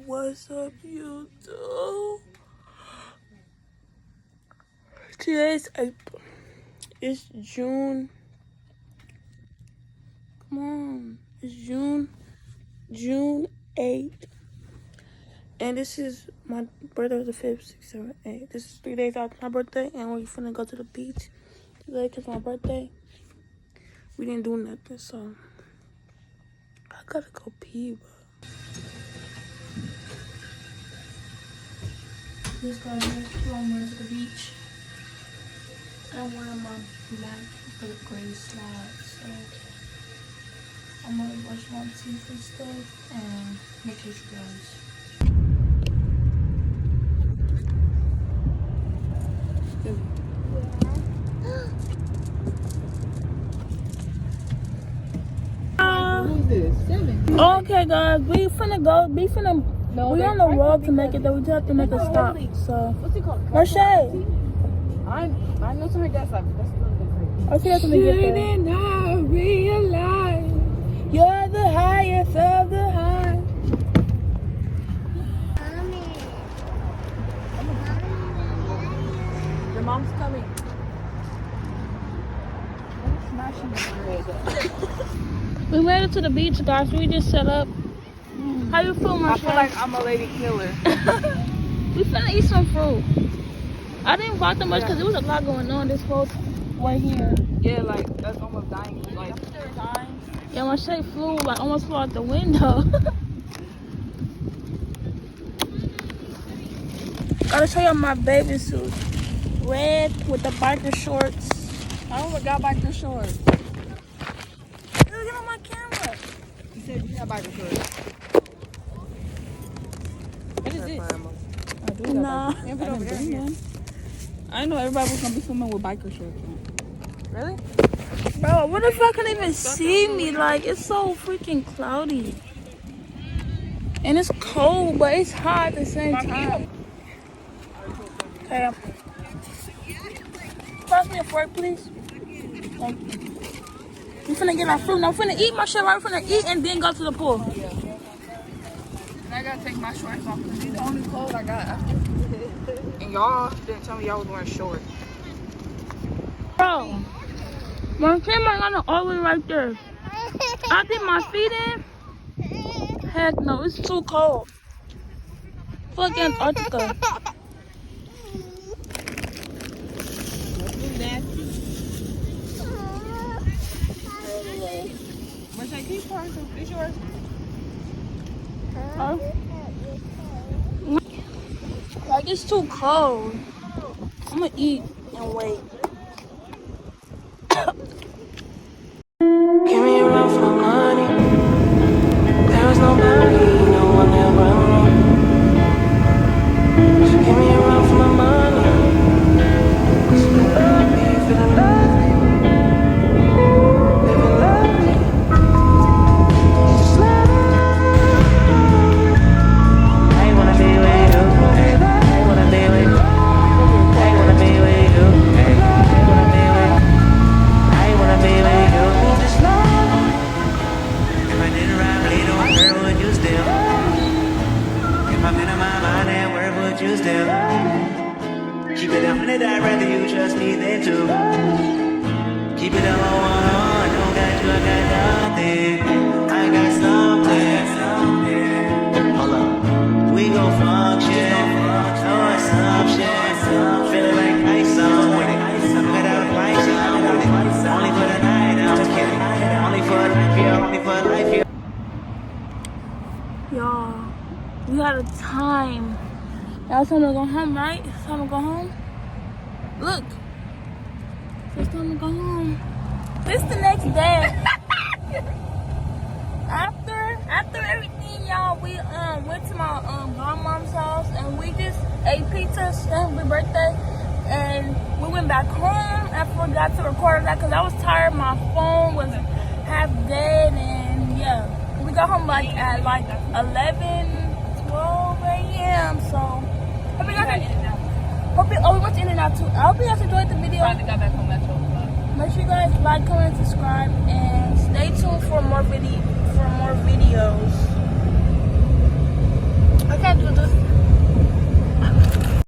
What's up, YouTube? Today's April. It's June. Come on. It's June 8th. And this is my birthday, the 5th, 6th, 7th, 8th. This is 3 days after my birthday, and we're finna go to the beach today because my birthday. We didn't do nothing, so I gotta go pee, bro. Just got here, I'm going to the beach. I'm wearing my black but gray slides, so I'm gonna brush my teeth and stuff and make sure you guys. Okay, guys, we finna go. We on the road to make it. That we just have to make a stop. So, what's it called? Rashay. I know something that's like that's a little bit crazy. Okay, that's when we get there. Didn't I realize you're the highest of the high? Your mom's coming. I'm smashing the bread. We made it to the beach, guys. We just set up. How you feel, Rashay? I feel like I'm a lady killer. We finna eat some fruit. I didn't walk that much because there was a lot going on this whole way here. Yeah, like that's almost dying. Like Yeah, my shade flew, like almost flew out the window. Gotta show y'all my bathing suit. Red with the biker shorts. I don't got biker shorts. Look at my camera. You said you have biker shorts. What is this? Nah. I know everybody was gonna be swimming with biker shorts on. Really? Bro, what if I can't even see me? Like, it's so freaking cloudy. And it's cold, but it's hot at the same time. Okay. Pass me a fork, please. Thank you. I'm finna get my fruit. Now I'm finna eat my shit. I'm finna eat and then go to the pool. And I gotta take my shorts off because these are the only clothes I got after. And y'all didn't tell me y'all was wearing shorts. Bro, my camera got all the way right there. I did my feet in. Heck no, it's too cold. Fuck Antarctica. What's that? Keep pouring some. Is yours? Like, it's too cold. I'm gonna eat and wait. Give me a run for the money. There was nobody, no one ever knew. So give me a run for my money. Cause you love me, feeling lovely. Living lovely. Just love me. I wanna be with you. I wanna be with you. I wanna be with you. I wanna be with you. I wanna be with you. Just love me. If I didn't ride, really don't care, would you still? If I'm in my mind and where would you still? Keep it 100, I'd rather you trust me than to. Keep it all on, don't got you, I got nothing. I got something. Hold up, we gon' function. No assumption. Feeling like ice on with it. Cut out a fight, only for the night, I'm just kidding. Only for life, yeah, only for life, yeah. Y'all, we got a time. Y'all, it's time to go home, right? It's time to go home. Look, it's time to go home. This the next day. After everything, y'all, we went to my grandmom's house and we just ate pizza. She had her birthday, and we went back home. I forgot to record that because I was tired. My phone was half dead, and yeah, we got home like at 11-12 a.m. So hope you guys we went to In-N-Out too. I hope you guys enjoyed the video. Finally got back home at 12 o'clock. Make sure you guys like, comment, subscribe, and stay tuned for more videos.